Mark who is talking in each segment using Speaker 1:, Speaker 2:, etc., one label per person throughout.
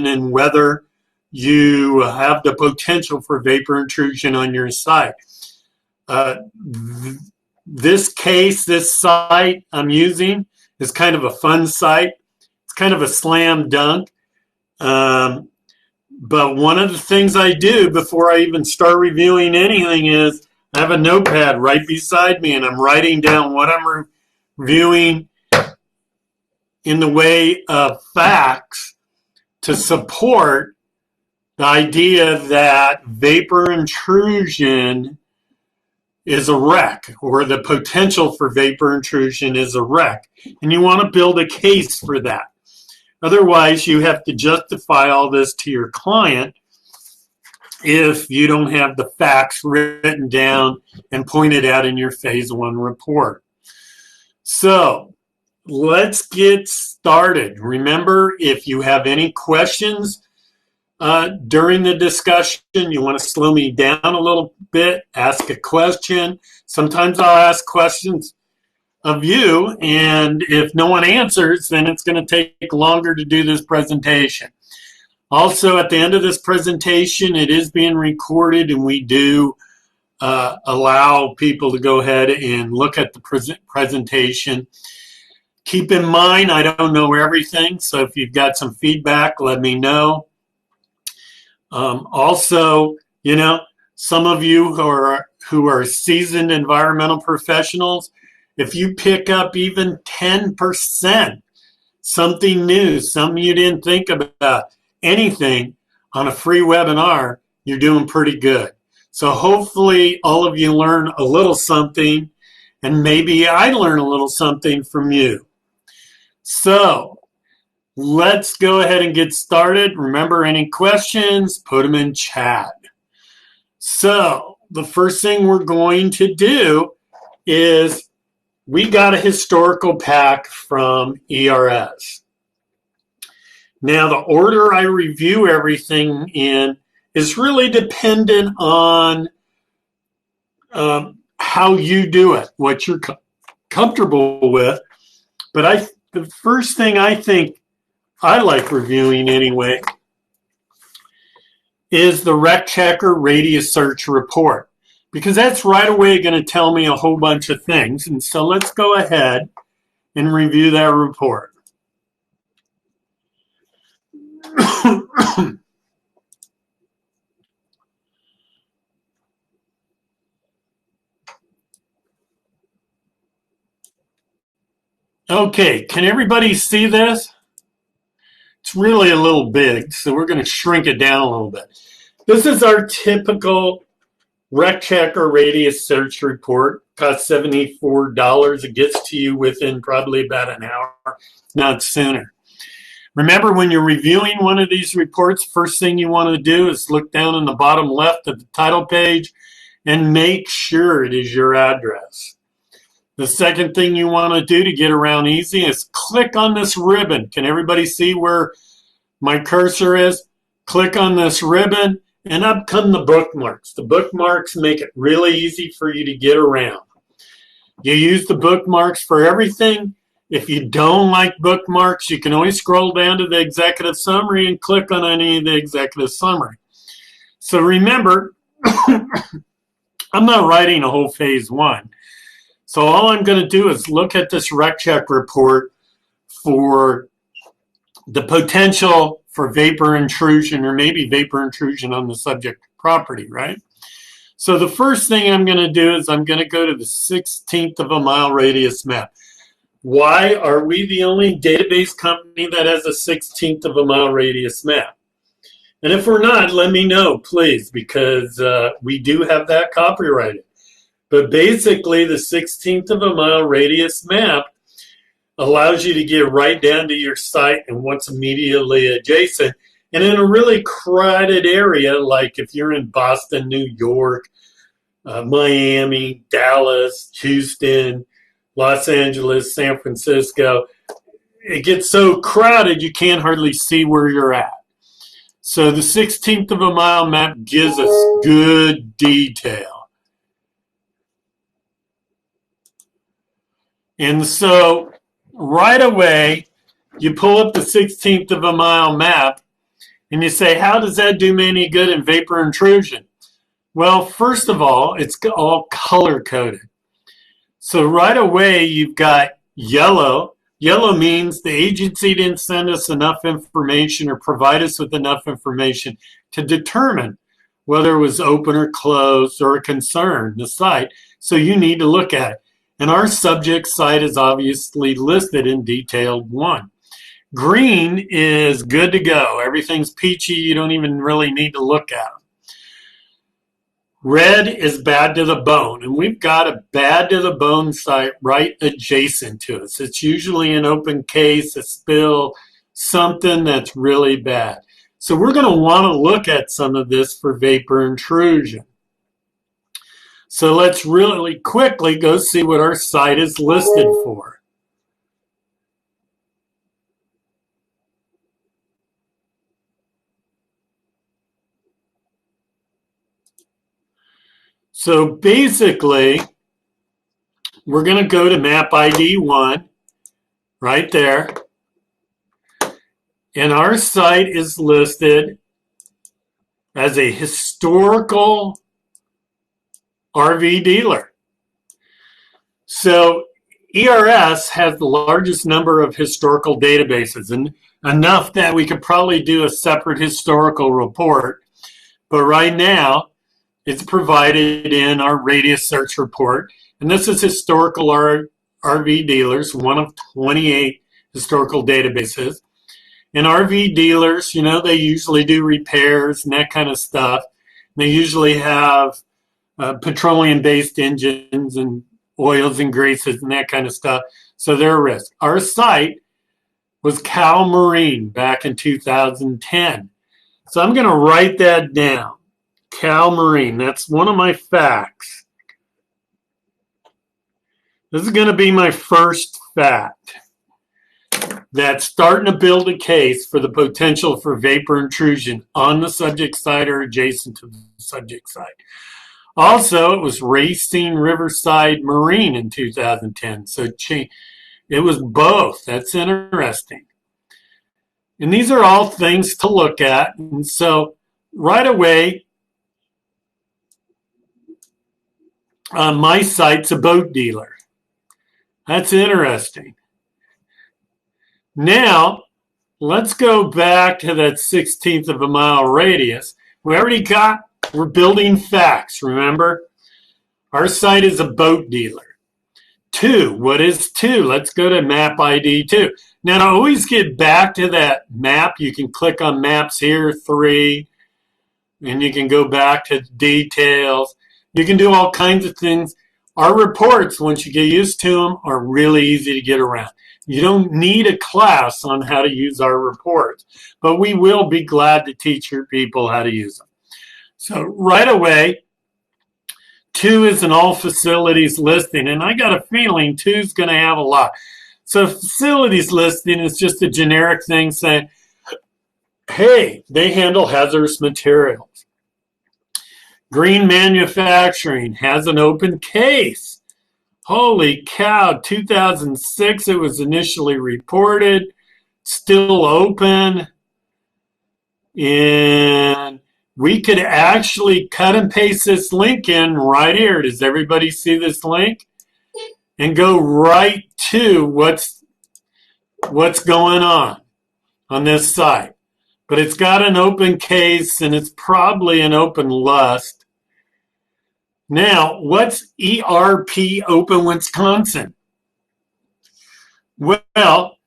Speaker 1: and whether you have the potential for vapor intrusion on your site. This site I'm using is kind of a fun site. It's kind of a slam dunk. But one of the things I do before I even start reviewing anything is I have a notepad right beside me and I'm writing down what I'm reviewing in the way of facts to support the idea that vapor intrusion is a wreck, or the potential for vapor intrusion is a wreck. And you want to build a case for that. Otherwise, you have to justify all this to your client if you don't have the facts written down and pointed out in your phase 1 report. So let's get started. Remember, if you have any questions during the discussion, you want to slow me down a little bit, ask a question. Sometimes I'll ask questions of you, and if no one answers, then it's going to take longer to do this presentation. Also, at the end of this presentation, it is being recorded, and we do allow people to go ahead and look at the presentation. Keep in mind, I don't know everything, so if you've got some feedback, let me know. Also, some of you who are seasoned environmental professionals, if you pick up even 10%, something new, something you didn't think about, anything on a free webinar, you're doing pretty good. So hopefully all of you learn a little something, and maybe I learn a little something from you. So let's go ahead and get started. Remember, any questions, put them in chat. So the first thing we're going to do is we got a historical pack from ERS. Now, the order I review everything in is really dependent on how you do it, what you're comfortable with. But the first thing I think I like reviewing anyway is the Rec Checker Radius Search Report, because that's right away going to tell me a whole bunch of things. And so let's go ahead and review that report. Okay, can everybody see this? It's really a little big, so we're going to shrink it down a little bit. This is our typical Rec Checker Radius Search Report. Costs $74. It gets to you within probably about an hour, not sooner. Remember, when you're reviewing one of these reports, first thing you want to do is look down in the bottom left of the title page and make sure it is your address. The second thing you want to do to get around easy is click on this ribbon. Can everybody see where my cursor is? Click on this ribbon, and up come the bookmarks. The bookmarks make it really easy for you to get around. You use the bookmarks for everything. If you don't like bookmarks, you can always scroll down to the executive summary and click on any of the executive summary. So remember, I'm not writing a whole phase 1. So all I'm going to do is look at this Rec Check report for the potential for vapor intrusion, or maybe vapor intrusion on the subject property, right? So the first thing I'm going to do is I'm going to go to the 16th of a mile radius map. Why are we the only database company that has a 16th of a mile radius map? And if we're not, let me know, please, because we do have that copyrighted. But basically, the 16th of a mile radius map allows you to get right down to your site and what's immediately adjacent. And in a really crowded area, like if you're in Boston, New York, Miami, Dallas, Houston, Los Angeles, San Francisco, it gets so crowded you can't hardly see where you're at. So the 16th of a mile map gives us good detail. And so right away, you pull up the 16th of a mile map, And you say, how does that do me any good in vapor intrusion? Well, first of all, it's all color coded. So right away, you've got yellow. Yellow means the agency didn't send us enough information or provide us with enough information to determine whether it was open or closed or a concern, the site. So you need to look at it. And our subject site is obviously listed in detailed 1. Green is good to go. Everything's peachy. You don't even really need to look at them. Red is bad to the bone, and we've got a bad to the bone site right adjacent to us. It's usually an open case, a spill, something that's really bad. So we're going to want to look at some of this for vapor intrusion. So let's really quickly go see what our site is listed for. So basically, we're going to go to map ID 1 right there. And our site is listed as a historical RV dealer. So ERS has the largest number of historical databases, and enough that we could probably do a separate historical report. But right now, it's provided in our radius search report. And this is historical RV dealers, one of 28 historical databases. And RV dealers, you know, they usually do repairs and that kind of stuff. They usually have petroleum-based engines and oils and greases and that kind of stuff. So they're a risk. Our site was Cal Marine back in 2010. So I'm going to write that down. Cal Marine. That's one of my facts. This is going to be my first fact. That's starting to build a case for the potential for vapor intrusion on the subject site or adjacent to the subject site. Also, it was Racine Riverside Marine in 2010. So it was both. That's interesting. And these are all things to look at. And so right away, my site's a boat dealer. That's interesting. Now, let's go back to that 1/16 of a mile radius. We're building facts, remember? Our site is a boat dealer. 2, what is 2? Let's go to map ID 2. Now, to always get back to that map, you can click on maps here, 3, and you can go back to details. You can do all kinds of things. Our reports, once you get used to them, are really easy to get around. You don't need a class on how to use our reports, but we will be glad to teach your people how to use them. So right away, 2 is an all facilities listing, and I got a feeling 2 is going to have a lot. So facilities listing is just a generic thing saying, hey, they handle hazardous materials. Green Manufacturing has an open case. Holy cow, 2006 it was initially reported, still open, and we could actually cut and paste this link in right here. Does everybody see this link? And go right to what's going on this site. But it's got an open case, and it's probably an open lust. Now, what's ERP Open Wisconsin? Well,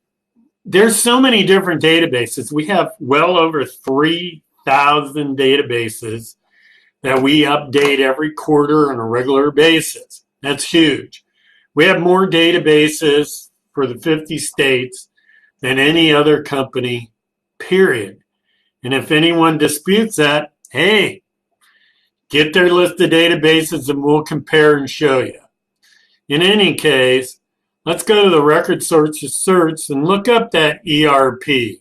Speaker 1: there's so many different databases. We have well over 3,000 databases that we update every quarter on a regular basis. That's huge. We have more databases for the 50 states than any other company, period. And if anyone disputes that, hey, get their list of databases and we'll compare and show you. In any case, let's go to the record search and look up that ERP.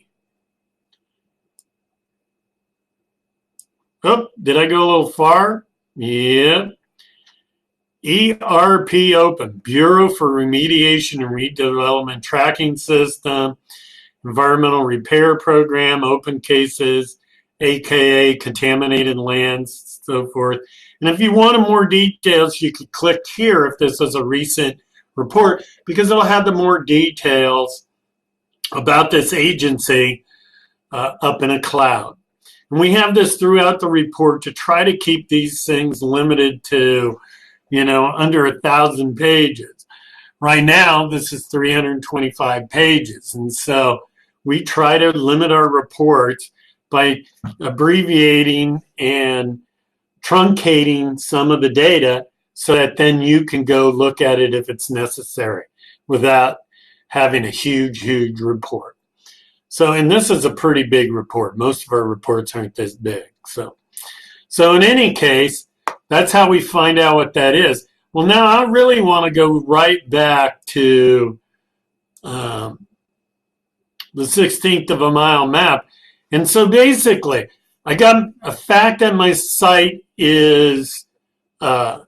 Speaker 1: Oh, did I go a little far? Yeah. ERP Open, Bureau for Remediation and Redevelopment Tracking System, Environmental Repair Program, Open Cases, aka contaminated lands, so forth. And if you wanted more details, you could click here if this is a recent report, because it'll have the more details about this agency up in a cloud. And we have this throughout the report to try to keep these things limited to, under 1,000 pages. Right now, this is 325 pages. And so we try to limit our reports by abbreviating and truncating some of the data so that then you can go look at it if it's necessary without having a huge, huge report. So, and this is a pretty big report. Most of our reports aren't this big. So in any case, that's how we find out what that is. Well, now I really want to go right back to the 16th of a mile map. And so basically, I got a fact that my site is a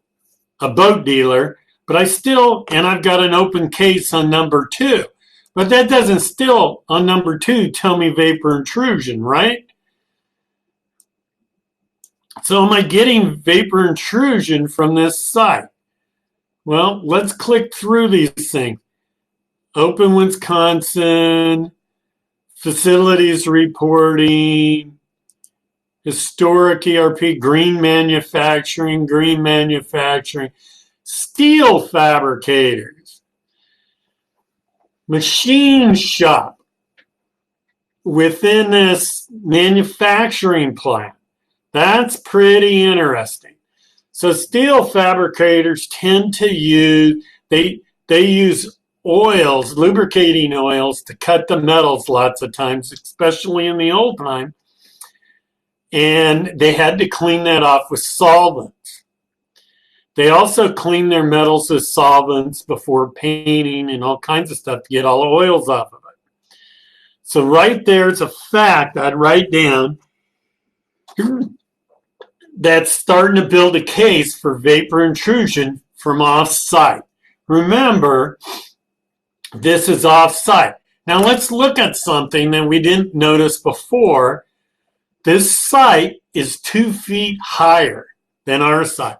Speaker 1: boat dealer, but I've got an open case on number 2. But that doesn't still, on number 2, tell me vapor intrusion, right? So am I getting vapor intrusion from this site? Well, let's click through these things. Open Wisconsin, facilities reporting, historic ERP, green manufacturing, steel fabricators, machine shop within this manufacturing plant. That's pretty interesting. So steel fabricators tend to use, they use oils, lubricating oils, to cut the metals lots of times, especially in the old time. And they had to clean that off with solvents. They also clean their metals with solvents before painting and all kinds of stuff to get all the oils off of it. So right there's a fact I'd write down that's starting to build a case for vapor intrusion from off-site. Remember, this is off-site. Now let's look at something that we didn't notice before. This site is 2 feet higher than our site.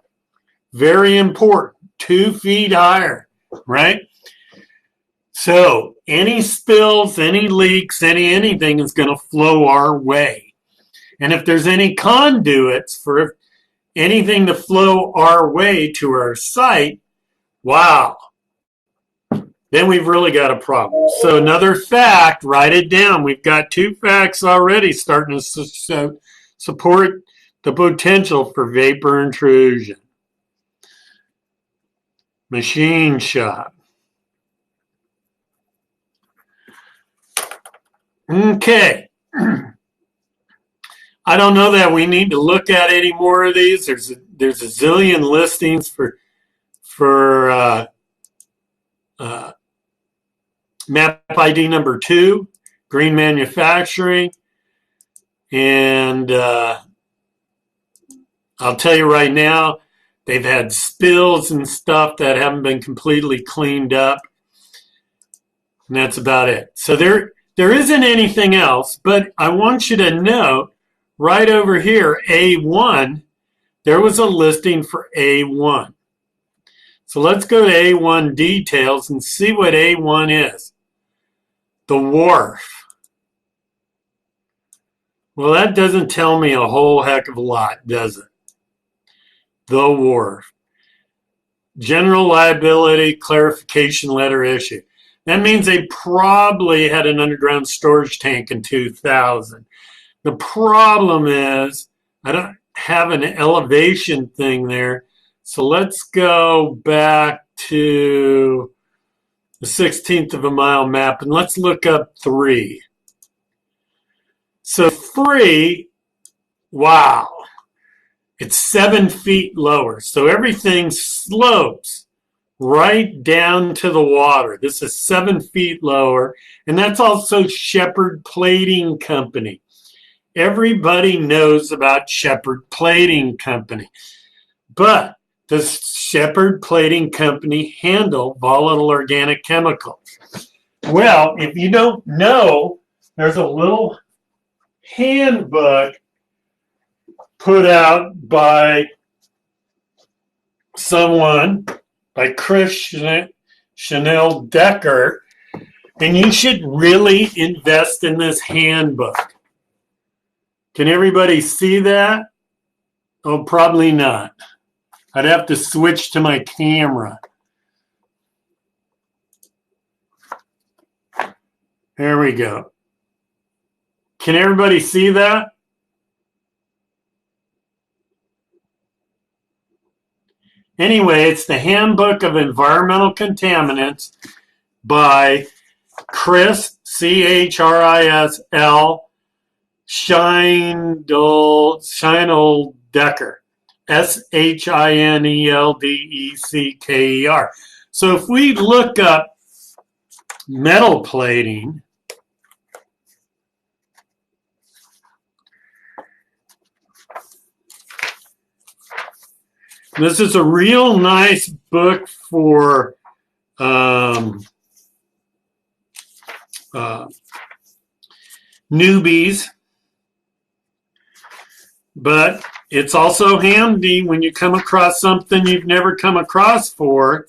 Speaker 1: Very important, 2 feet higher, right? So any spills, any leaks, anything is going to flow our way. And if there's any conduits for anything to flow our way to our site, wow, then we've really got a problem. So another fact, write it down. We've got 2 facts already starting to support the potential for vapor intrusion. Machine shop. Okay. I don't know that we need to look at any more of these. There's a zillion listings for map ID number 2, green manufacturing, and I'll tell you right now, they've had spills and stuff that haven't been completely cleaned up, and that's about it. So there isn't anything else, but I want you to note right over here, A1, there was a listing for A1. So let's go to A1 details and see what A1 is. The wharf. Well, that doesn't tell me a whole heck of a lot, does it? The wharf. General liability clarification letter issued. That means they probably had an underground storage tank in 2000. The problem is I don't have an elevation thing there. So let's go back to the 16th of a mile map and let's look up 3. So 3, wow, it's 7 feet lower. So everything slopes right down to the water. This is 7 feet lower. And that's also Shepherd Plating Company. Everybody knows about Shepherd Plating Company. But does Shepherd Plating Company handle volatile organic chemicals? Well, if you don't know, there's a little handbook put out by someone, by Chris Chanel Decker, and you should really invest in this handbook. Can everybody see that? Oh, probably not. I'd have to switch to my camera. There we go. Can everybody see that? Anyway, it's the Handbook of Environmental Contaminants by Chris, C-H-R-I-S-L, Scheinel Decker, S-H-I-N-E-L-D-E-C-K-E-R. So if we look up metal plating, this is a real nice book for newbies, but it's also handy when you come across something you've never come across before.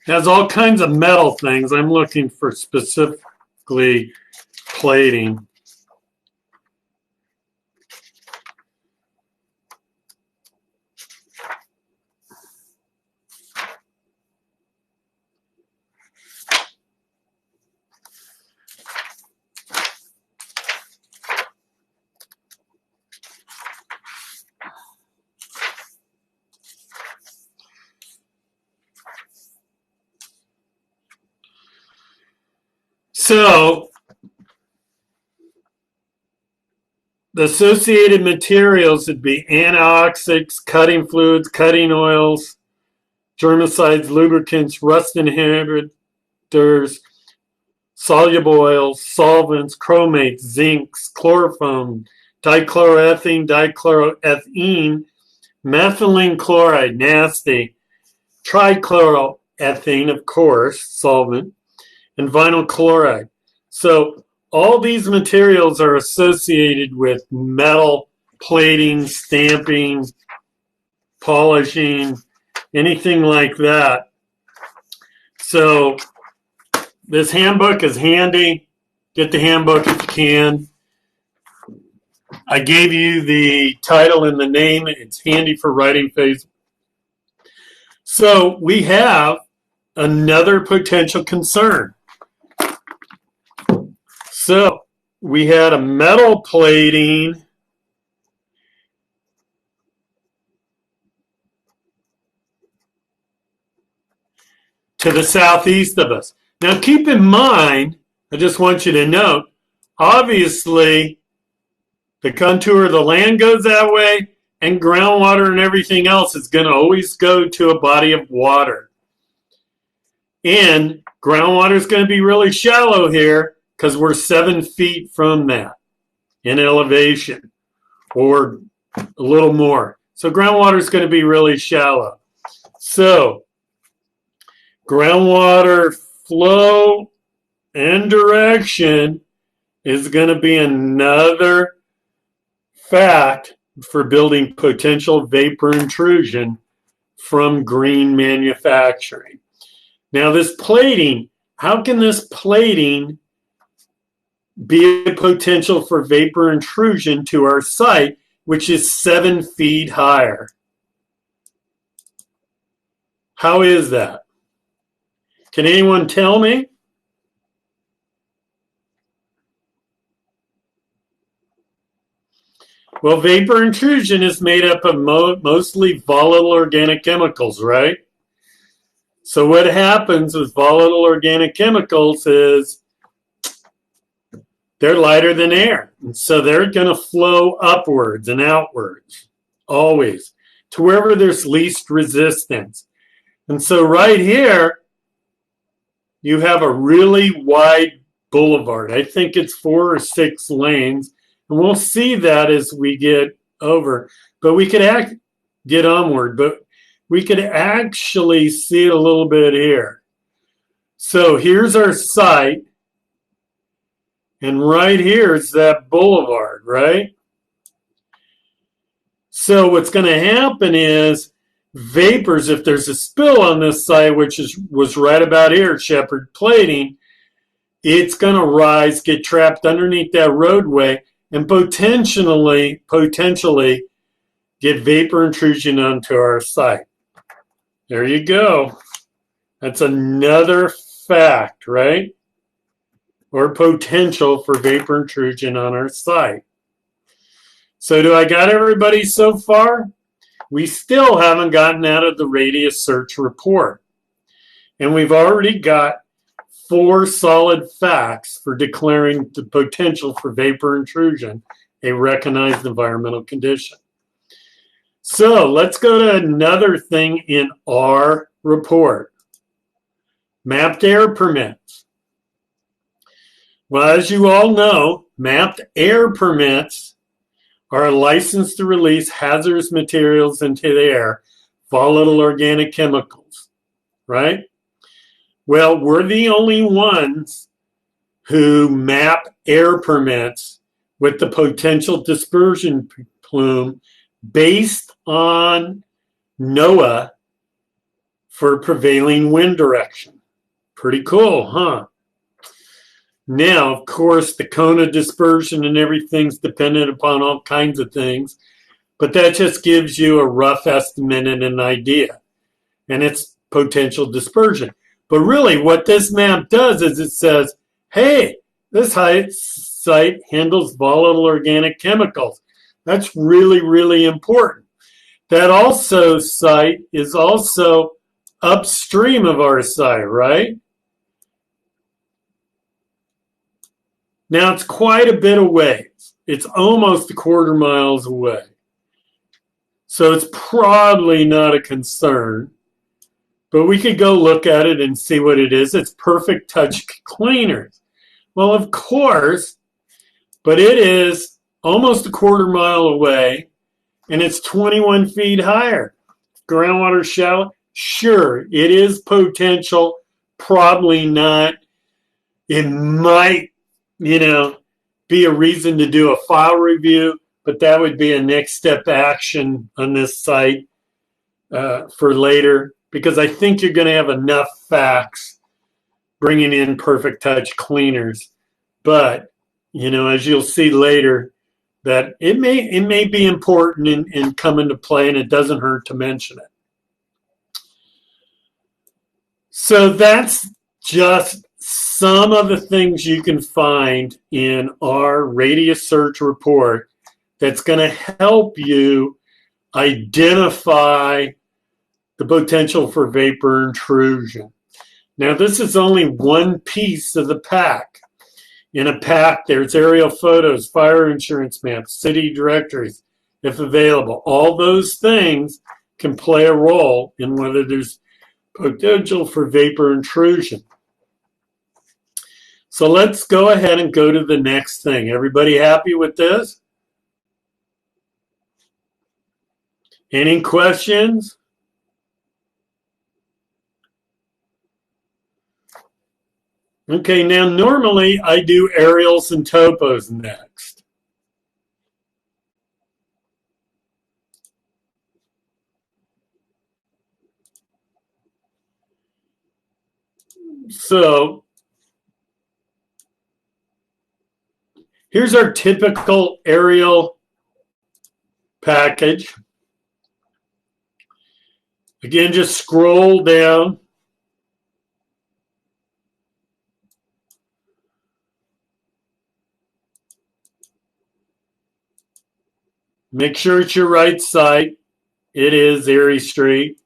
Speaker 1: It has all kinds of metal things. I'm looking for specifically plating. So the associated materials would be antioxidants, cutting fluids, cutting oils, germicides, lubricants, rust inhibitors, soluble oils, solvents, chromates, zincs, chloroform, dichloroethene, dichloroethene, methylene chloride, nasty, trichloroethene, of course, solvent, and vinyl chloride. So all these materials are associated with metal plating, stamping, polishing, anything like that. So this handbook is handy. Get the handbook if you can. I gave you the title and the name. It's handy for writing phase. So we have another potential concern. So we had a metal plating to the southeast of us. Now keep in mind, I just want you to note, obviously the contour of the land goes that way, and groundwater and everything else is going to always go to a body of water. And groundwater is going to be really shallow here because we're 7 feet from that in elevation, or a little more. So groundwater is going to be really shallow. So groundwater flow and direction is going to be another fact for building potential vapor intrusion from green manufacturing. Now this plating, how can this plating be a potential for vapor intrusion to our site, which is 7 feet higher? How is that? Can anyone tell me? Well, vapor intrusion is made up of mostly volatile organic chemicals, right? So what happens with volatile organic chemicals is they're lighter than air. And so they're going to flow upwards and outwards, always, to wherever there's least resistance. And so right here, you have a really wide boulevard. I think it's 4 or 6 lanes. And we'll see that as we get over. But we could get onward. But we could actually see it a little bit here. So here's our site. And right here is that boulevard, right? So what's going to happen is vapors, if there's a spill on this site, which was right about here, Shepherd Plating, it's going to rise, get trapped underneath that roadway, and potentially get vapor intrusion onto our site. There you go. That's another fact, right? Or potential for vapor intrusion on our site. So do I got everybody so far? We still haven't gotten out of the radius search report. And we've already got 4 solid facts for declaring the potential for vapor intrusion a recognized environmental condition. So let's go to another thing in our report. Mapped air permits. Well, as you all know, mapped air permits are a license to release hazardous materials into the air, volatile organic chemicals, right? Well, we're the only ones who map air permits with the potential dispersion plume based on NOAA for prevailing wind direction. Pretty cool, huh? Now, of course, the cone of dispersion and everything's dependent upon all kinds of things, but that just gives you a rough estimate and an idea, and it's potential dispersion. But really, what this map does is it says, hey, this site handles volatile organic chemicals. That's really, really important. That site is also upstream of our site, right? Now, it's quite a bit away. It's almost a quarter miles away. So it's probably not a concern. But we could go look at it and see what it is. It's Perfect Touch Cleaners. Well, of course, but it is almost a quarter mile away, and it's 21 feet higher. Groundwater shallow? Sure, it is potential. Probably not. It might be a reason to do a file review, but that would be a next step action on this site for later, because I think you're going to have enough facts bringing in Perfect Touch Cleaners. But, as you'll see later, that it may be important and come into play, and it doesn't hurt to mention it. So that's just some of the things you can find in our radius search report that's going to help you identify the potential for vapor intrusion. Now, this is only one piece of the pack. In a pack, there's aerial photos, fire insurance maps, city directories, if available. All those things can play a role in whether there's potential for vapor intrusion. So let's go ahead and go to the next thing. Everybody happy with this? Any questions? Okay, now normally I do aerials and topos next. So here's our typical aerial package. Again, just scroll down. Make sure it's your right site. It is Erie Street.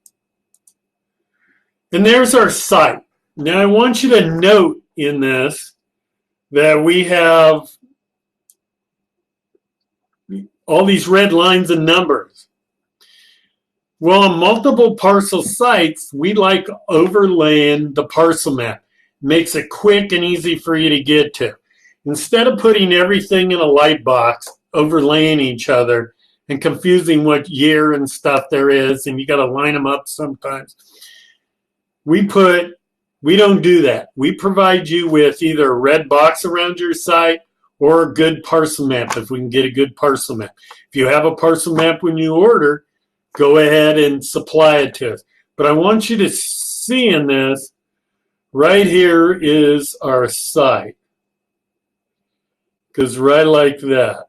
Speaker 1: And there's our site. Now I want you to note in this that we have all these red lines and numbers. Well, on multiple parcel sites, we like overlaying the parcel map. Makes it quick and easy for you to get to. Instead of putting everything in a light box, overlaying each other, and confusing what year and stuff there is, and you got to line them up sometimes. We don't do that. We provide you with either a red box around your site or a good parcel map if we can get a good parcel map. If you have a parcel map when you order, go ahead and supply it to us. But I want you to see in this, right here is our site. Goes right like that.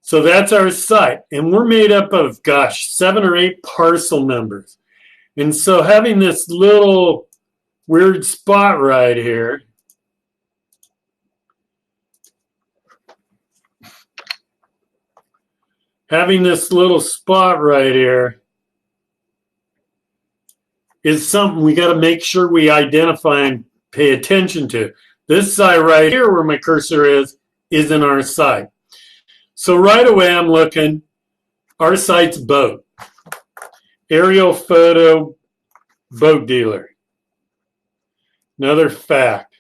Speaker 1: So that's our site. And we're made up of, 7 or 8 parcel numbers. And so having this little weird spot right here, is something we got to make sure we identify and pay attention to. This site right here where my cursor is in our site. So right away I'm looking, our site's boat. Aerial photo boat dealer. Another fact.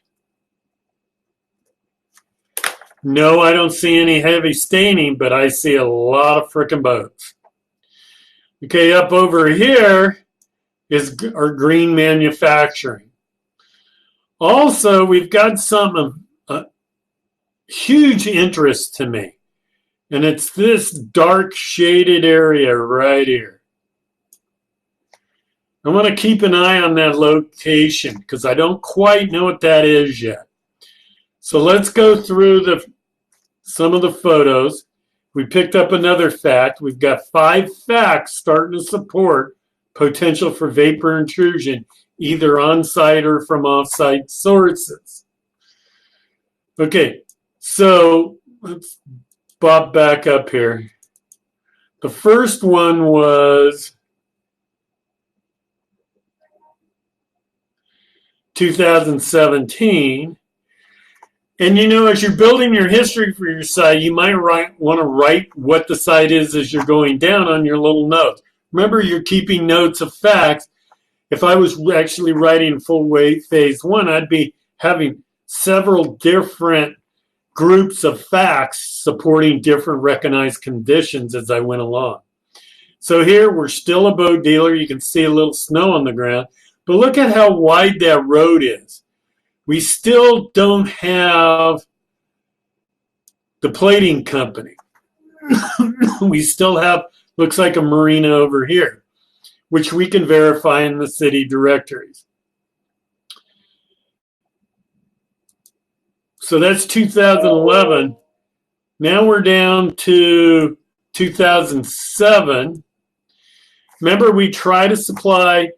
Speaker 1: No, I don't see any heavy staining, but I see a lot of frickin' boats. Okay, up over here is our green manufacturing. Also, we've got some of huge interest to me, and it's this dark shaded area right here. I want to keep an eye on that location because I don't quite know what that is yet. So let's go through some of the photos. We picked up another fact. We've got 5 facts starting to support potential for vapor intrusion, either on-site or from off-site sources. Okay, so let's bob back up here. The first one was 2017. And as you're building your history for your site, you might want to write what the site is as you're going down on your little notes. Remember, you're keeping notes of facts. If I was actually writing full weight phase 1, I'd be having several different groups of facts supporting different recognized conditions as I went along. So here we're still a boat dealer. You can see a little snow on the ground. But look at how wide that road is. We still don't have the plating company. We still have, looks like a marina over here, which we can verify in the city directories. So that's 2011. Now we're down to 2007. Remember, we try to supply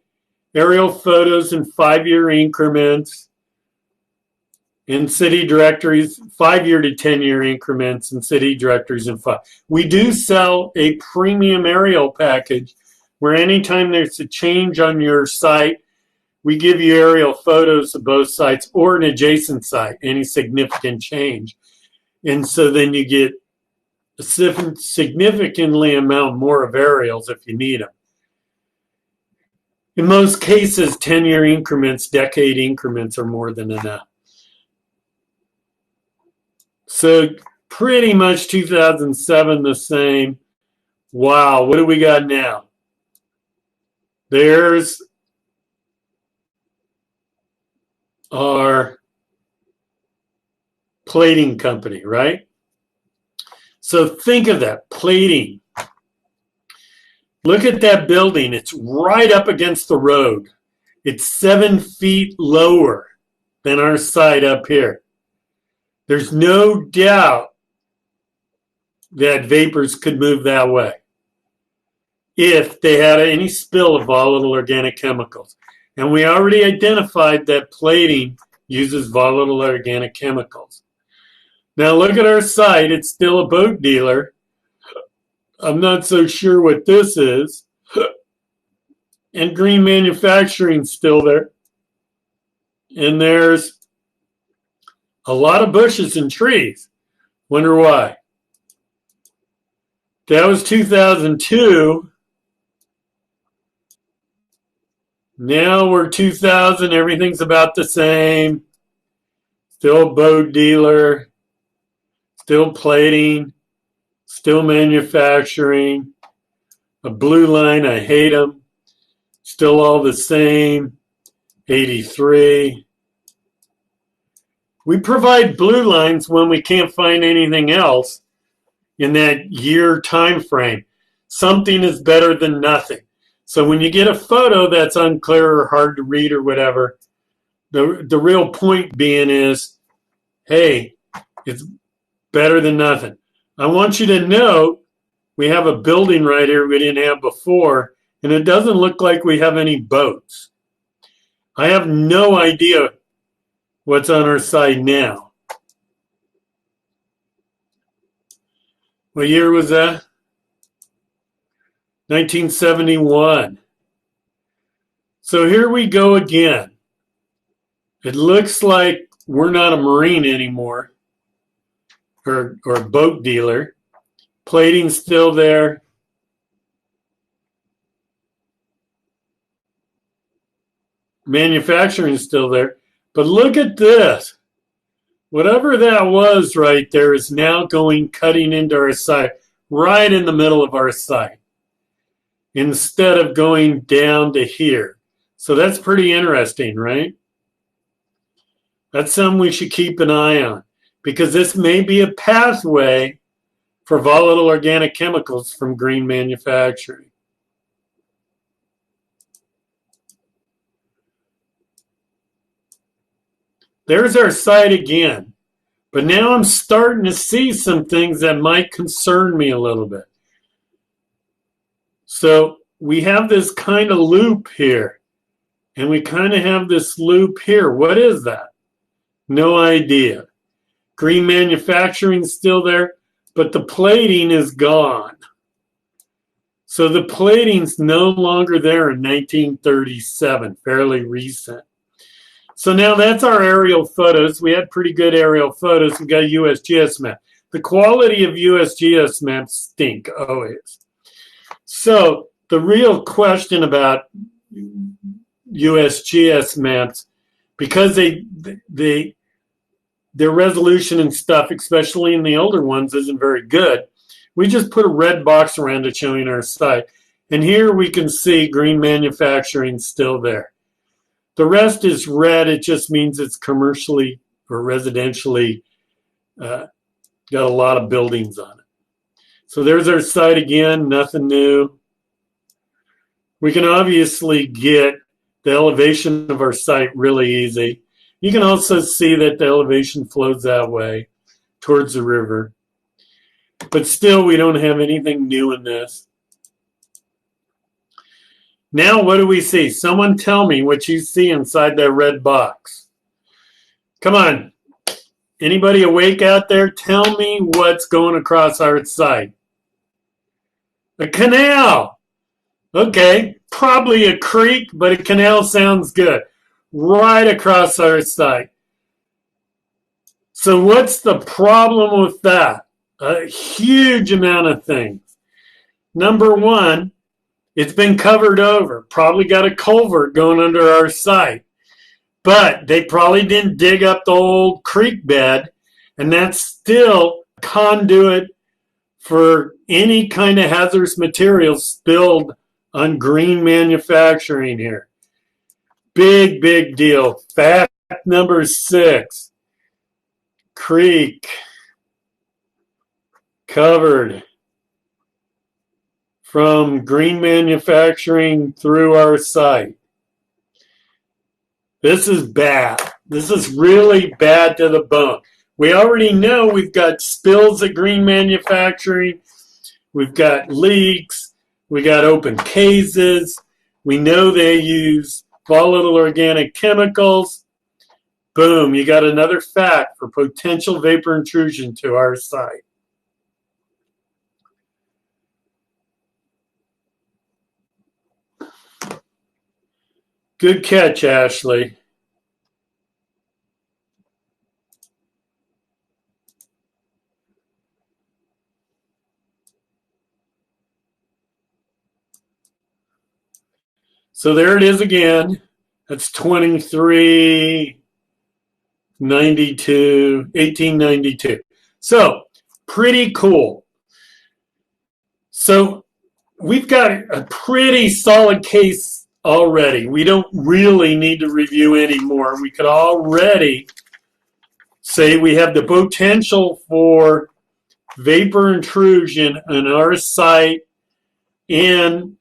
Speaker 1: aerial photos in 5-year increments in city directories, 5-year to 10-year increments in city directories in 5. We do sell a premium aerial package where anytime there's a change on your site, we give you aerial photos of both sites or an adjacent site, any significant change. And so then you get a significantly amount more of aerials if you need them. In most cases, 10-year increments, decade increments are more than enough. So pretty much 2007 the same. Wow, what do we got now? There's our plating company, right? So think of that, plating. Look at that building. It's right up against the road. It's 7 feet lower than our site up here. There's no doubt that vapors could move that way if they had any spill of volatile organic chemicals. And we already identified that plating uses volatile organic chemicals. Now look at our site. It's still a boat dealer. I'm not so sure what this is. And green manufacturing's still there. And there's a lot of bushes and trees. Wonder why. That was 2002. Now we're 2000. Everything's about the same. Still boat dealer. Still plating. Still manufacturing. A blue line, I hate them. Still all the same. 83. We provide blue lines when we can't find anything else in that year time frame. Something is better than nothing. So when you get a photo that's unclear or hard to read or whatever, the real point being is, hey, it's better than nothing. I want you to know we have a building right here we didn't have before, and it doesn't look like we have any boats. I have no idea what's on our side now. What year was that? 1971. So here we go again. It looks like we're not a marine anymore, or a boat dealer. Plating's still there. Manufacturing's still there. But look at this. Whatever that was right there is now cutting into our side, right in the middle of our side, instead of going down to here. So that's pretty interesting, right? That's something we should keep an eye on, because this may be a pathway for volatile organic chemicals from green manufacturing. There's our site again. But now I'm starting to see some things that might concern me a little bit. So we have this kind of loop here. And we kind of have this loop here. What is that? No idea. Green manufacturing's still there, but the plating is gone. So the plating's no longer there in 1937, fairly recent. So now that's our aerial photos. We had pretty good aerial photos. We got a USGS map. The quality of USGS maps stink always. So the real question about USGS maps, because their resolution and stuff, especially in the older ones, isn't very good, we just put a red box around it showing our site. And here we can see green manufacturing still there. The rest is red. It just means it's commercially or residentially got a lot of buildings on it. So there's our site again, nothing new. We can obviously get the elevation of our site really easy. You can also see that the elevation flows that way towards the river. But still, we don't have anything new in this. Now, what do we see? Someone tell me what you see inside that red box. Come on. Anybody awake out there? Tell me what's going across our site. A canal. Okay, probably a creek, but a canal sounds good. Right across our site. So what's the problem with that? A huge amount of things. Number one, it's been covered over. Probably got a culvert going under our site. But they probably didn't dig up the old creek bed, and that's still conduit for any kind of hazardous materials spilled on green manufacturing here. Big, big deal. Fact number 6. Creek covered from green manufacturing through our site. This is bad. This is really bad to the bone. We already know we've got spills at green manufacturing. We've got leaks. We got open cases. We know they use volatile organic chemicals. Boom, you got another fact for potential vapor intrusion to our site. Good catch, Ashley. So there it is again. That's 1892. So pretty cool. So we've got a pretty solid case already. We don't really need to review anymore. We could already say we have the potential for vapor intrusion on our site and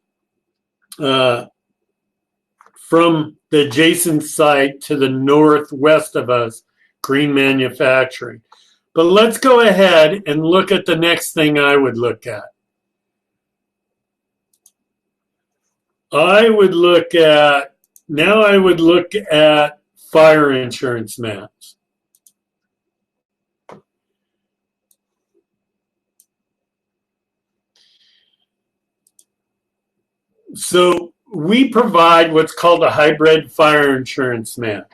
Speaker 1: from the adjacent site to the northwest of us, green manufacturing. But let's go ahead and look at the next thing I would look at. I would look at fire insurance maps. So we provide what's called a hybrid fire insurance map.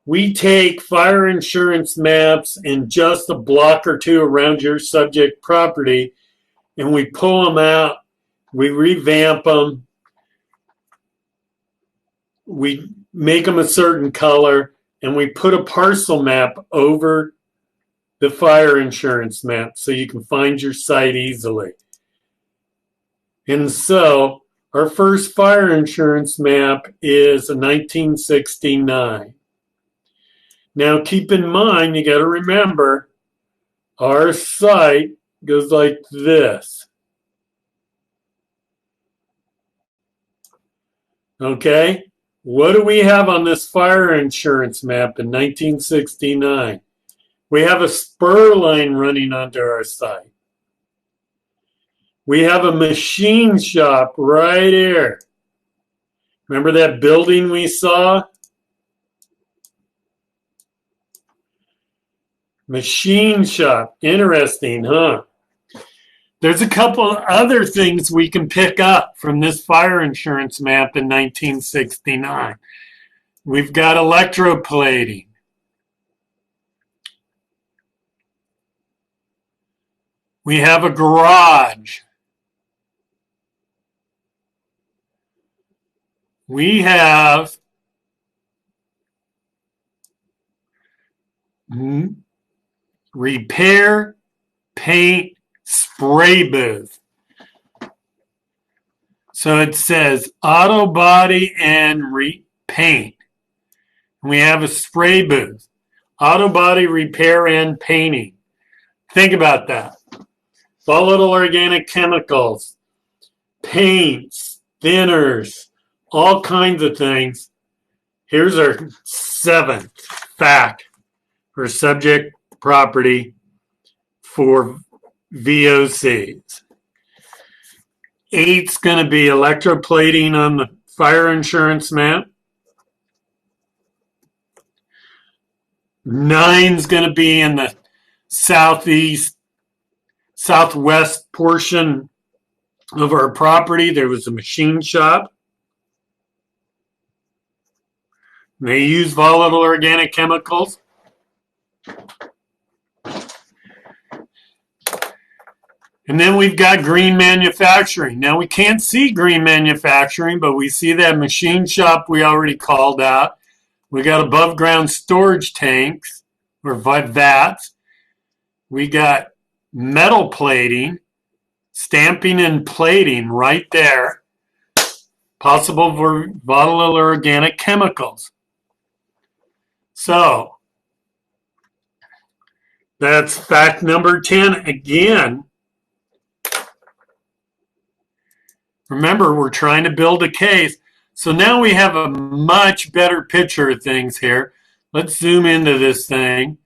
Speaker 1: We take fire insurance maps in just a block or two around your subject property, and we pull them out, we revamp them, we make them a certain color, and we put a parcel map over the fire insurance map so you can find your site easily. And so our first fire insurance map is a 1969. Now keep in mind, you got to remember, our site goes like this. Okay? What do we have on this fire insurance map in 1969? We have a spur line running onto our site. We have a machine shop right here. Remember that building we saw? Machine shop. Interesting, huh? There's a couple of other things we can pick up from this fire insurance map in 1969. We've got electroplating. We have a garage. We have repair, paint, spray booth. So it says auto body and paint. We have a spray booth, auto body repair and painting. Think about that. Volatile organic chemicals, paints, thinners, all kinds of things. Here's our 7th fact for subject property for VOCs. 8's going to be electroplating on the fire insurance map. 9's going to be in the southwest portion of our property. There was a machine shop. They use volatile organic chemicals. And then we've got green manufacturing. Now we can't see green manufacturing, but we see that machine shop we already called out. We got above ground storage tanks or vats. We got metal plating, stamping and plating right there. Possible for volatile organic chemicals. So that's fact number 10 again. Remember, we're trying to build a case. So now we have a much better picture of things here. Let's zoom into this thing.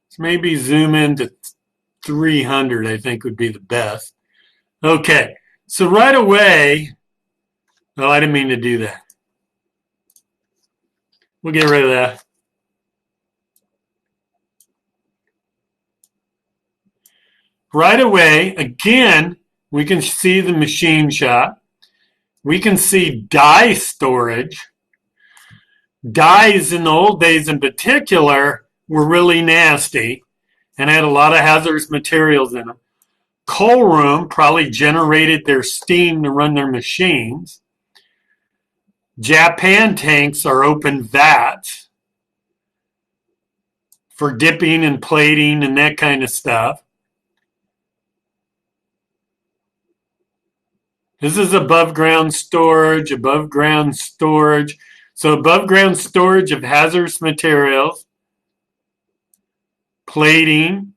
Speaker 1: Let's maybe zoom into 300, I think would be the best. Okay, so right away, oh, I didn't mean to do that. We'll get rid of that. Right away, again, we can see the machine shop. We can see dye storage. Dyes in the old days in particular were really nasty and had a lot of hazardous materials in them. Coal room probably generated their steam to run their machines. Japan tanks are open vats for dipping and plating and that kind of stuff. This is above ground storage, above ground storage. So above ground storage of hazardous materials, plating,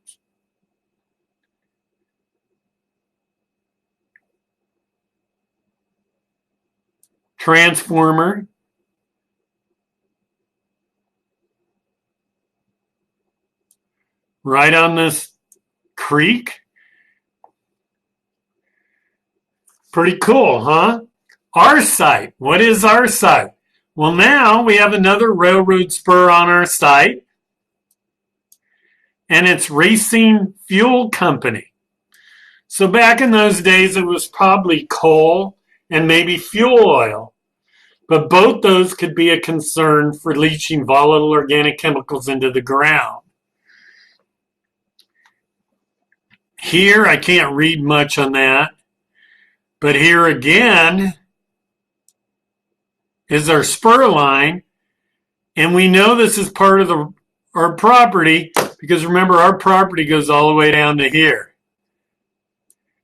Speaker 1: transformer, right on this creek. Pretty cool, huh? Our site. What is our site? Well, now we have another railroad spur on our site, and it's Racing Fuel Company. So back in those days, it was probably coal and maybe fuel oil. But both those could be a concern for leaching volatile organic chemicals into the ground. Here, I can't read much on that. But here again is our spur line. And we know this is part of our property because remember, our property goes all the way down to here.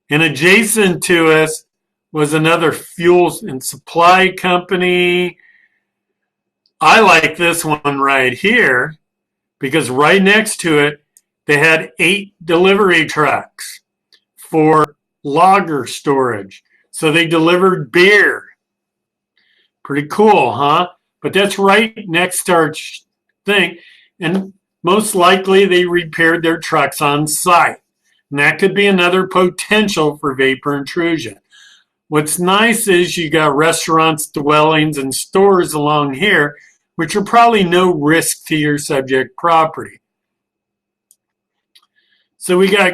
Speaker 1: And adjacent to us was another fuel and supply company. I like this one right here because right next to it, they had 8 delivery trucks for lager storage. So they delivered beer. Pretty cool, huh? But that's right next to our thing. And most likely they repaired their trucks on site. And that could be another potential for vapor intrusion. What's nice is you got restaurants, dwellings, and stores along here, which are probably no risk to your subject property. So we got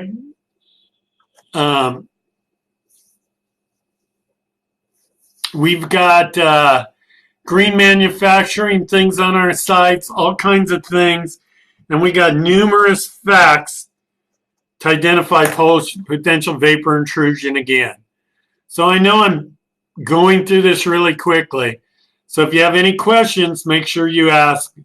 Speaker 1: we've got green manufacturing things on our sites, all kinds of things, and we got numerous facts to identify potential vapor intrusion again. So I know I'm going through this really quickly. So if you have any questions, make sure you ask.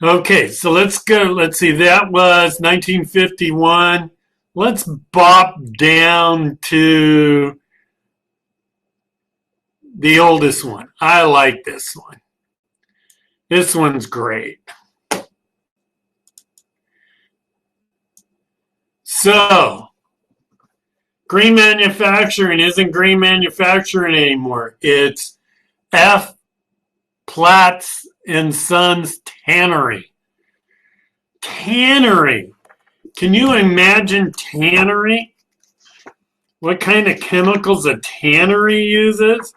Speaker 1: Okay, so let's go. Let's see, that was 1951. Let's bop down to the oldest one. I like this one. This one's great. So, green manufacturing isn't green manufacturing anymore. It's F. Platts and Sons Tannery. Tannery. Can you imagine tannery? What kind of chemicals a tannery uses?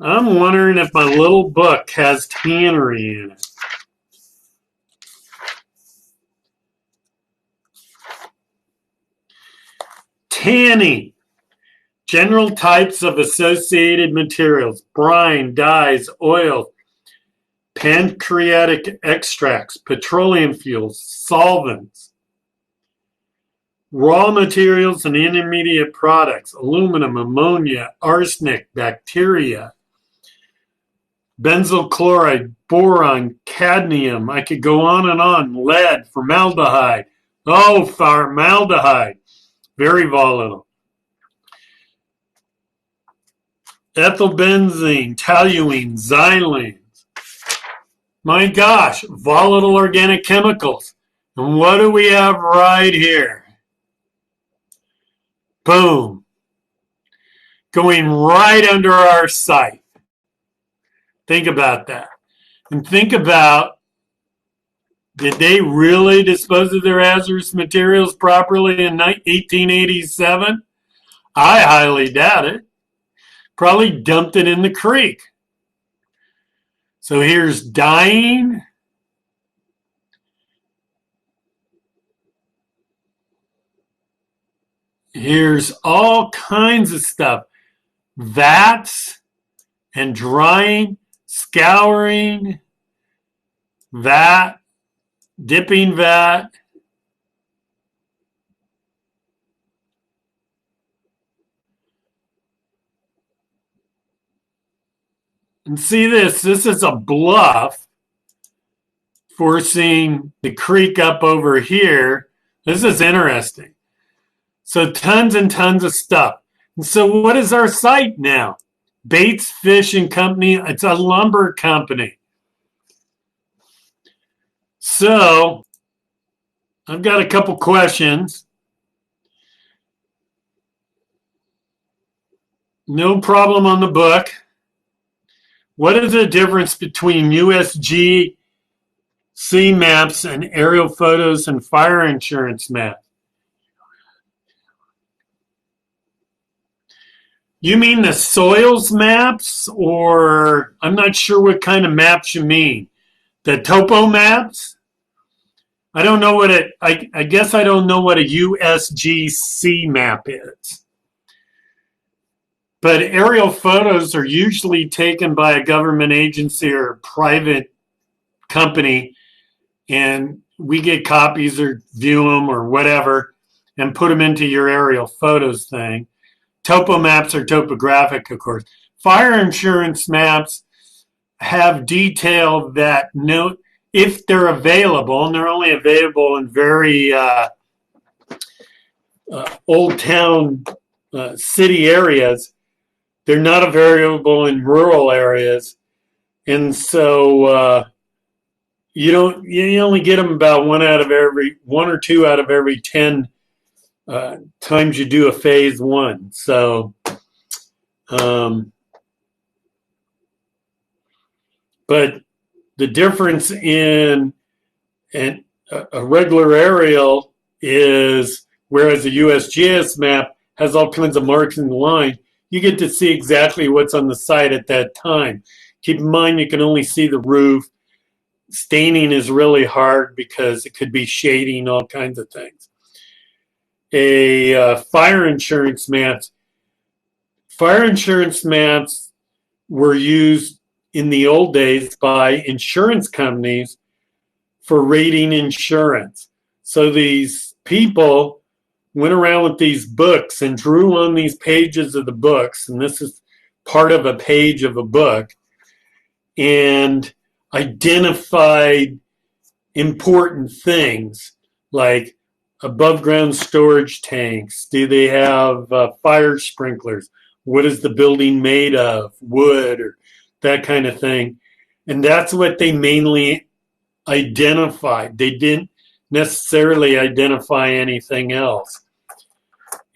Speaker 1: I'm wondering if my little book has tannery in it. Tanning. General types of associated materials: brine, dyes, oils, pancreatic extracts, petroleum fuels, solvents, raw materials and intermediate products: aluminum, ammonia, arsenic, bacteria, benzyl chloride, boron, cadmium. I could go on and on. Lead, formaldehyde. Oh, formaldehyde. Very volatile. Ethylbenzene, toluene, xylenes. My gosh, volatile organic chemicals. And what do we have right here? Boom. Going right under our site. Think about that. And think about, did they really dispose of their hazardous materials properly in 1887? I highly doubt it. Probably dumped it in the creek. So here's dyeing. Here's all kinds of stuff. Vats and drying, scouring. vat, dipping vat. And see this, this is a bluff forcing the creek up over here. This is interesting. So tons and tons of stuff. And so what is our site now? Bates Fish and Company. It's a lumber company. So I've got a couple questions. No problem on the book. What is the difference between USGC maps and aerial photos and fire insurance maps? You mean the soils maps, or I'm not sure what kind of maps you mean. The topo maps? I don't know what I guess I don't know what a USGC map is. But aerial photos are usually taken by a government agency or a private company, and we get copies or view them or whatever and put them into your aerial photos thing. Topo maps are topographic, of course. Fire insurance maps have detail that note if they're available, and they're only available in very old town city areas. They're not available in rural areas, and so you only get them about one or two out of every 10 times you do a phase one. So, but the difference in a regular aerial is, whereas a USGS map has all kinds of marks in the line, you get to see exactly what's on the site at that time. Keep in mind, you can only see the roof. Staining is really hard because it could be shading, all kinds of things. Fire insurance maps were used in the old days by insurance companies for rating insurance. So these people went around with these books and drew on these pages of the books, and this is part of a page of a book, and identified important things like above ground storage tanks. Do they have fire sprinklers? What is the building made of? Wood or that kind of thing. And that's what they mainly identified. They didn't necessarily identify anything else.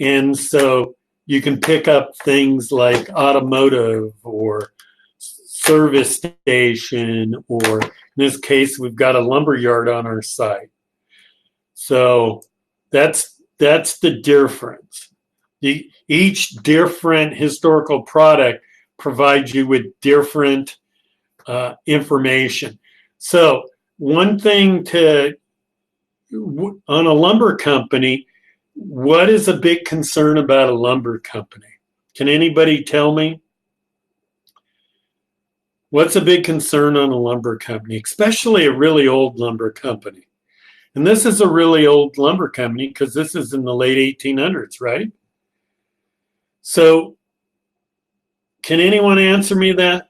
Speaker 1: And so you can pick up things like automotive or service station, or in this case, we've got a lumber yard on our site. So that's the difference. Each different historical product provides you with different information. So one thing on a lumber company, what is a big concern about a lumber company? Can anybody tell me? What's a big concern on a lumber company, especially a really old lumber company? And this is a really old lumber company because this is in the late 1800s, right? So can anyone answer me that?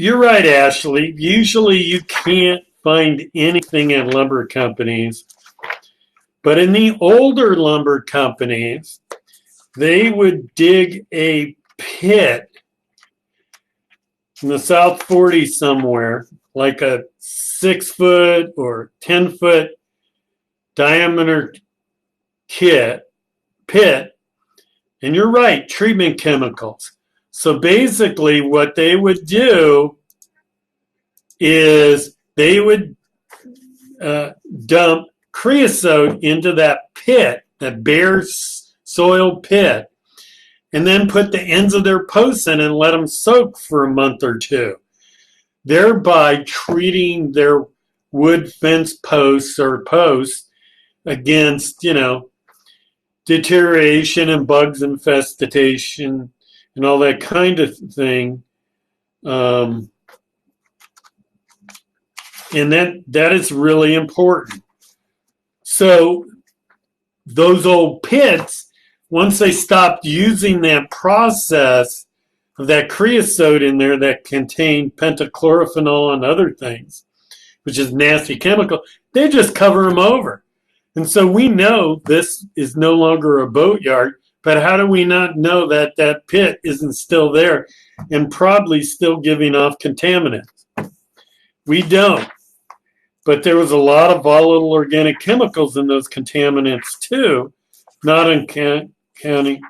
Speaker 1: You're right, Ashley. Usually you can't find anything at lumber companies. But in the older lumber companies, they would dig a pit in the South 40s somewhere, like a 6-foot or 10-foot diameter pit. And you're right, treatment chemicals. So basically what they would do is they would dump creosote into that pit that bare soil pit, and then put the ends of their posts in and let them soak for a month or two, thereby treating their wood fence posts or posts against, deterioration and bugs infestation and all that kind of thing. And that is really important. So those old pits, once they stopped using that process of that creosote in there that contained pentachlorophenol and other things, which is nasty chemical, they just cover them over. And so we know this is no longer a boatyard, but how do we not know that that pit isn't still there and probably still giving off contaminants? We don't. But there was a lot of volatile organic chemicals in those contaminants too, not in counting,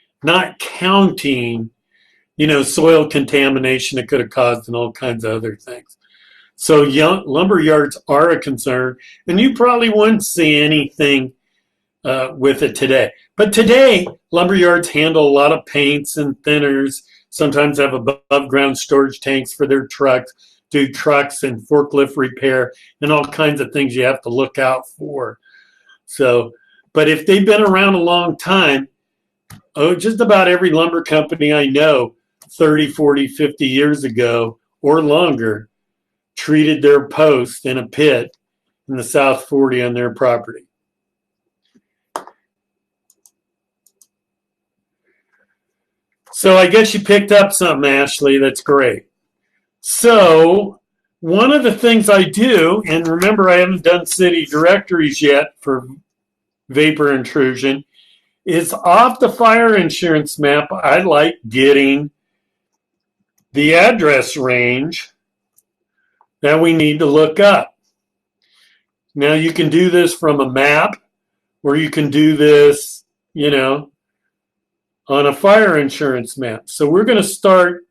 Speaker 1: not counting, soil contamination that could have caused and all kinds of other things. So lumber yards are a concern, and you probably wouldn't see anything with it today. But today, lumber yards handle a lot of paints and thinners, sometimes have above ground storage tanks for their trucks, do trucks and forklift repair, and all kinds of things you have to look out for. So, but if they've been around a long time, just about every lumber company I know 30, 40, 50 years ago or longer treated their post in a pit in the South 40 on their property. So I guess you picked up something, Ashley. That's great. So one of the things I do, and remember I haven't done city directories yet for vapor intrusion, is off the fire insurance map, I like getting the address range that we need to look up. Now you can do this from a map, or you can do this, on a fire insurance map. So we're going to start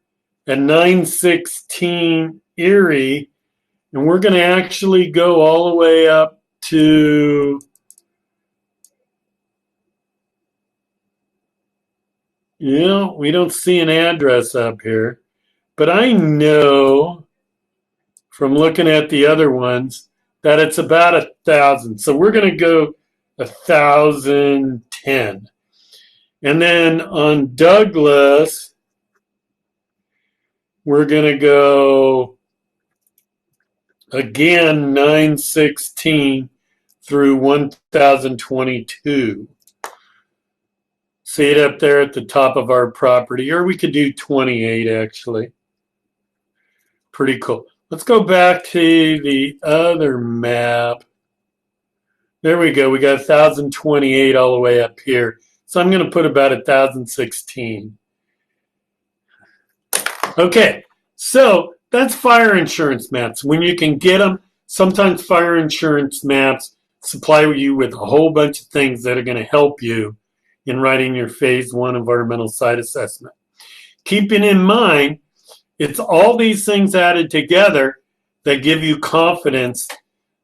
Speaker 1: at 916 Erie, and we're going to actually go all the way up to we don't see an address up here, but I know from looking at the other ones that it's about 1,000. So we're going to go 1,010. And then on Douglas, we're going to go again 916 through 1,022. See it up there at the top of our property, or we could do 28 actually. Pretty cool. Let's go back to the other map. There we go. We got 1,028 all the way up here. So I'm going to put about 1,016. Okay, so that's fire insurance maps. When you can get them, sometimes fire insurance maps supply you with a whole bunch of things that are going to help you in writing your phase 1 environmental site assessment. Keeping in mind, it's all these things added together that give you confidence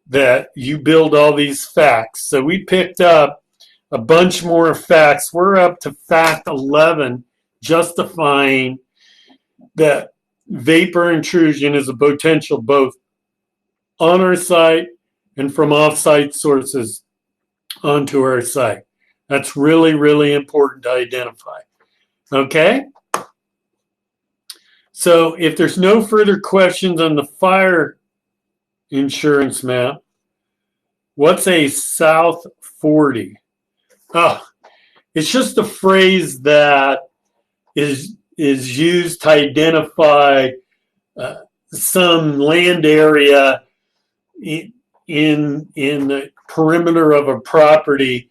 Speaker 1: that you build all these facts. So we picked up a bunch more facts. We're up to fact 11, justifying that vapor intrusion is a potential both on our site and from off-site sources onto our site. That's really, really important to identify. Okay? So if there's no further questions on the fire insurance map, what's a South 40? Oh, it's just a phrase that is used to identify some land area in the perimeter of a property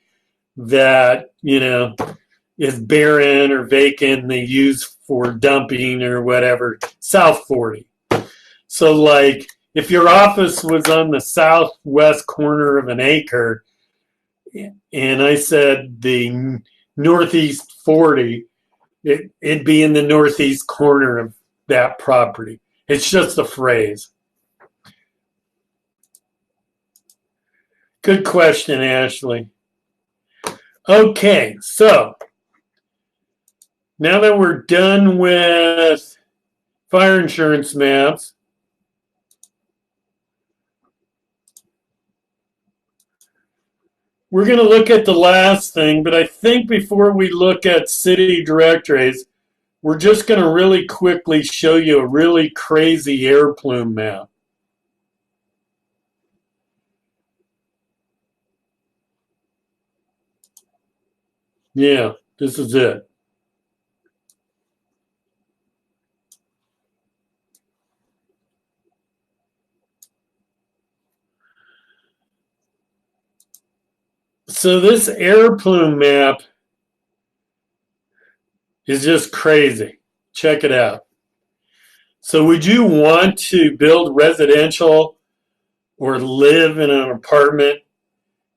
Speaker 1: that is barren or vacant and they use for dumping or whatever. South 40. So like if your office was on the southwest corner of an acre, and I said the northeast 40, it'd be in the northeast corner of that property. It's just a phrase. Good question, Ashley. Okay, so now that we're done with fire insurance maps, we're going to look at the last thing, but I think before we look at city directories, we're just going to really quickly show you a really crazy air plume map. Yeah, this is it. So this air plume map is just crazy. Check it out. So would you want to build residential or live in an apartment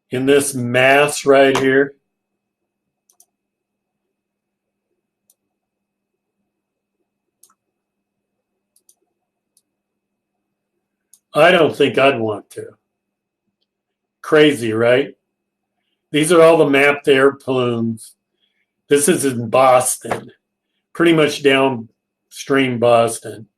Speaker 1: in this mass right here? I don't think I'd want to. Crazy, right? These are all the mapped air plumes. This is in Boston, pretty much downstream Boston.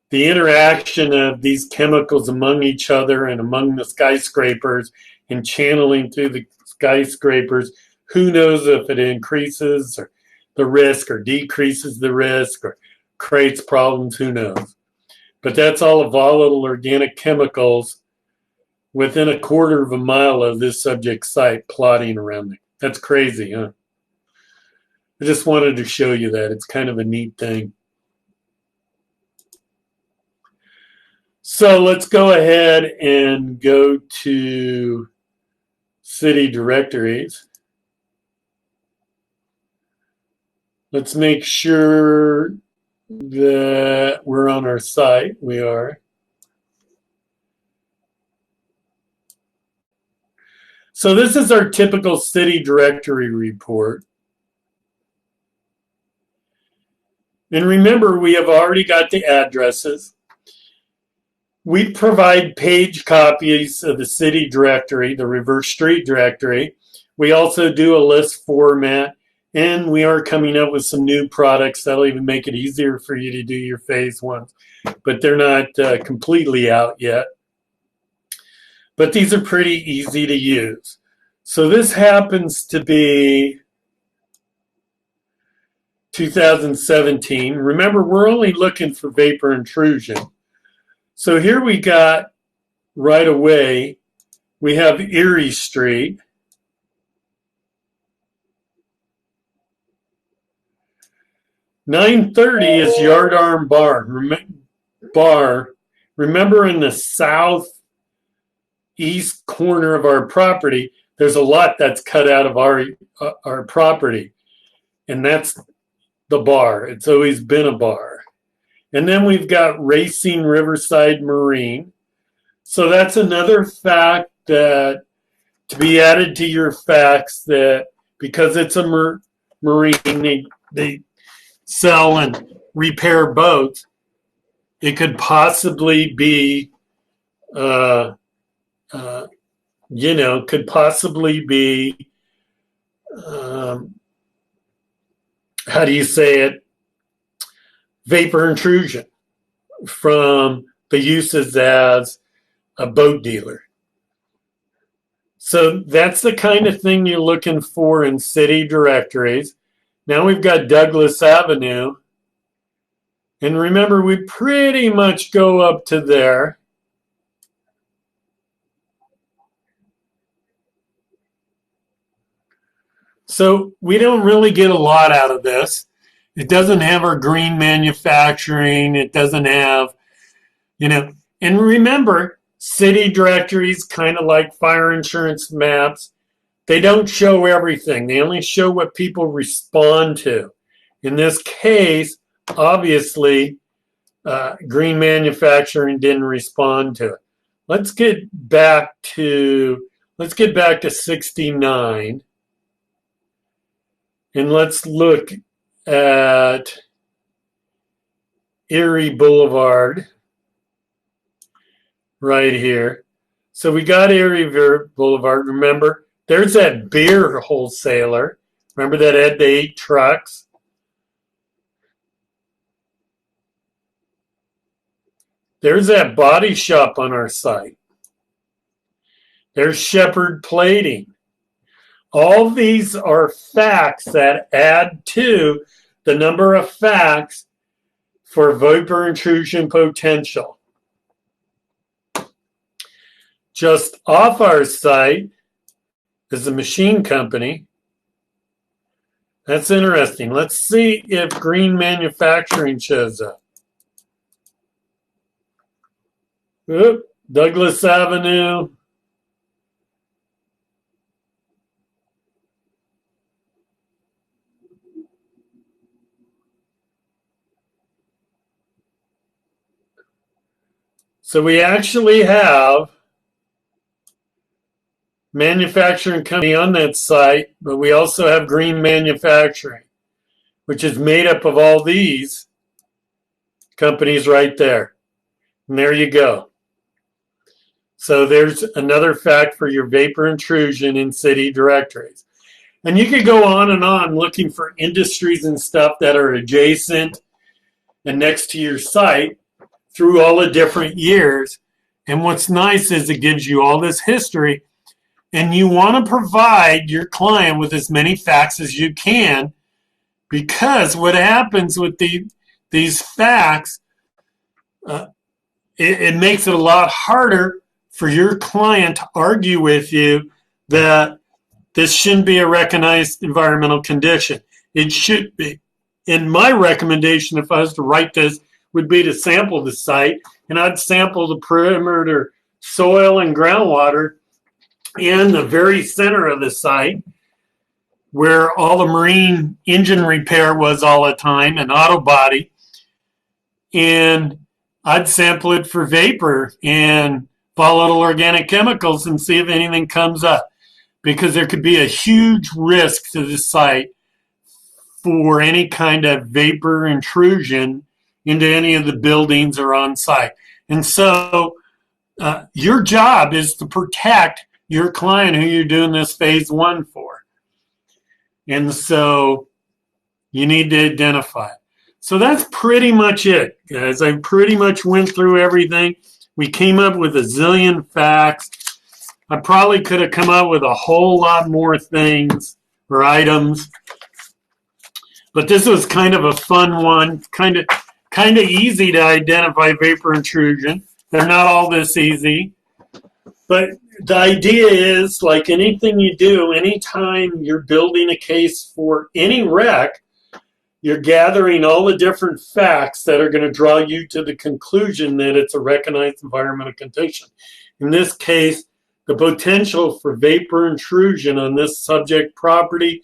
Speaker 1: The interaction of these chemicals among each other and among the skyscrapers and channeling through the skyscrapers, who knows if it increases or the risk or decreases the risk or creates problems, who knows. But that's all volatile organic chemicals within a quarter of a mile of this subject site plotting around it. That's crazy, huh? I just wanted to show you that. It's kind of a neat thing. So let's go ahead and go to city directories. Let's make sure that we're on our site. We are. So this is our typical city directory report. And remember, we have already got the addresses. We provide page copies of the city directory, the reverse street directory. We also do a list format, and we are coming up with some new products that'll even make it easier for you to do your phase ones, but they're not completely out yet. But these are pretty easy to use. So this happens to be 2017. Remember, we're only looking for vapor intrusion. So here we got right away, we have Erie Street. .930 is Yardarm Bar. Remember, in the southeast corner of our property, there's a lot that's cut out of our property, and that's the bar. It's always been a bar. And then we've got Racing Riverside Marine. So that's another fact that to be added to your facts, that because it's a marine, they sell and repair boats. It could possibly be, could possibly be, how do you say it? Vapor intrusion from the uses as a boat dealer. So that's the kind of thing you're looking for in city directories. Now we've got Douglas Avenue. And remember, we pretty much go up to there. So we don't really get a lot out of this. It doesn't have our green manufacturing. It doesn't have, and remember, city directories, kind of like fire insurance maps, they don't show everything. They only show what people respond to. In this case, obviously, green manufacturing didn't respond to it. Let's get back to 69, and let's look at Erie Boulevard right here. So we got Erie Boulevard. Remember, there's that beer wholesaler. Remember that had the 8 trucks? There's that body shop on our site. There's Shepherd Plating. All these are facts that add to the number of facts for vapor intrusion potential. Just off our site is a machine company. That's interesting. Let's see if green manufacturing shows up. Oop, Douglas Avenue. So we actually have manufacturing company on that site, but we also have green manufacturing, which is made up of all these companies right there. And there you go. So there's another fact for your vapor intrusion in city directories. And you could go on looking for industries and stuff that are adjacent and next to your site through all the different years. And what's nice is it gives you all this history, and you want to provide your client with as many facts as you can, because what happens with these facts, it makes it a lot harder for your client to argue with you that this shouldn't be a recognized environmental condition. It should be. And my recommendation, if I was to write this, would be to sample the site, and I'd sample the perimeter soil and groundwater in the very center of the site where all the marine engine repair was all the time and auto body. And I'd sample it for vapor and volatile organic chemicals and see if anything comes up, because there could be a huge risk to the site for any kind of vapor intrusion into any of the buildings or on site. And so your job is to protect your client who you're doing this phase 1 for. And so you need to identify it. So that's pretty much it, guys. I pretty much went through everything. We came up with a zillion facts. I probably could have come up with a whole lot more things or items, but this was kind of a fun one, kind of easy to identify vapor intrusion. They're not all this easy, but the idea is, like anything you do, anytime you're building a case for any wreck, you're gathering all the different facts that are going to draw you to the conclusion that it's a recognized environmental condition. In this case, the potential for vapor intrusion on this subject property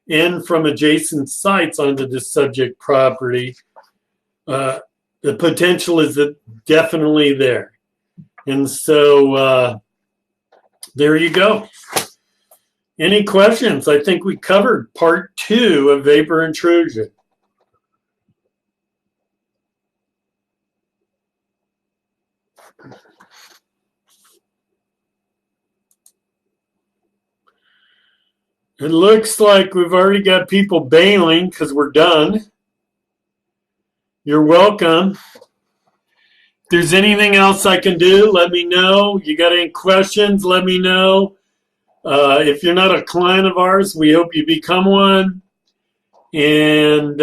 Speaker 1: and from adjacent sites onto this subject property, the potential is definitely there. And so there you go. Any questions? I think we covered part 2 of vapor intrusion. It looks like we've already got people bailing because we're done. You're welcome. If there's anything else I can do, let me know. You got any questions, let me know. If you're not a client of ours, we hope you become one. And,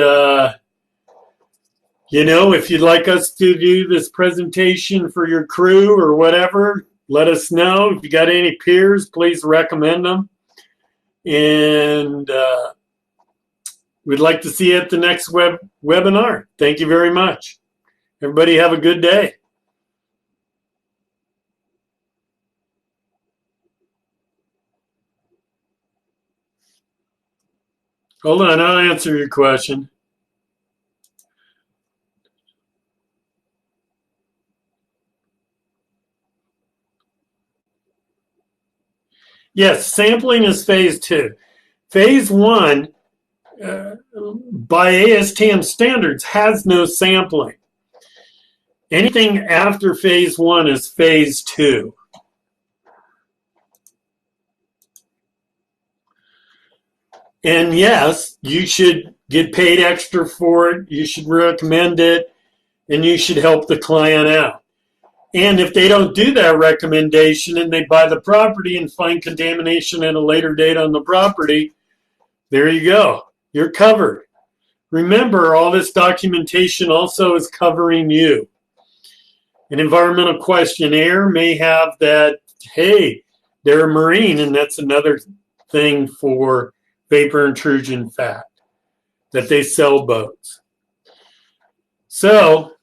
Speaker 1: if you'd like us to do this presentation for your crew or whatever, let us know. If you got any peers, please recommend them. And we'd like to see you at the next webinar. Thank you very much. Everybody have a good day. Hold on, I'll answer your question. Yes, sampling is phase 2. Phase 1, by ASTM standards, has no sampling. Anything after phase 1 is phase 2. And yes, you should get paid extra for it. You should recommend it, and you should help the client out. And if they don't do that recommendation and they buy the property and find contamination at a later date on the property, there you go. You're covered. Remember, all this documentation also is covering you. An environmental questionnaire may have that, hey, they're a Marine, and that's another thing for vapor intrusion fact, that they sell boats. So,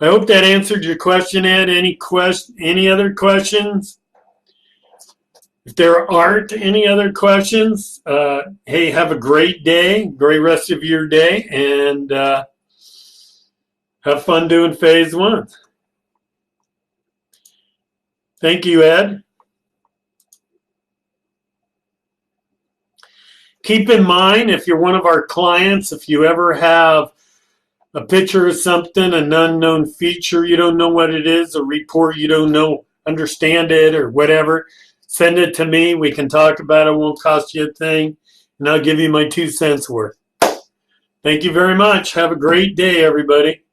Speaker 1: I hope that answered your question, Ed. Any other questions? If there aren't any other questions, hey, have a great day, great rest of your day, and have fun doing phase 1. Thank you, Ed. Keep in mind, if you're one of our clients, if you ever have a picture of something, an unknown feature, you don't know what it is, a report you don't understand it or whatever, send it to me. We can talk about it. It won't cost you a thing, and I'll give you my 2 cents worth. Thank you very much. Have a great day, everybody.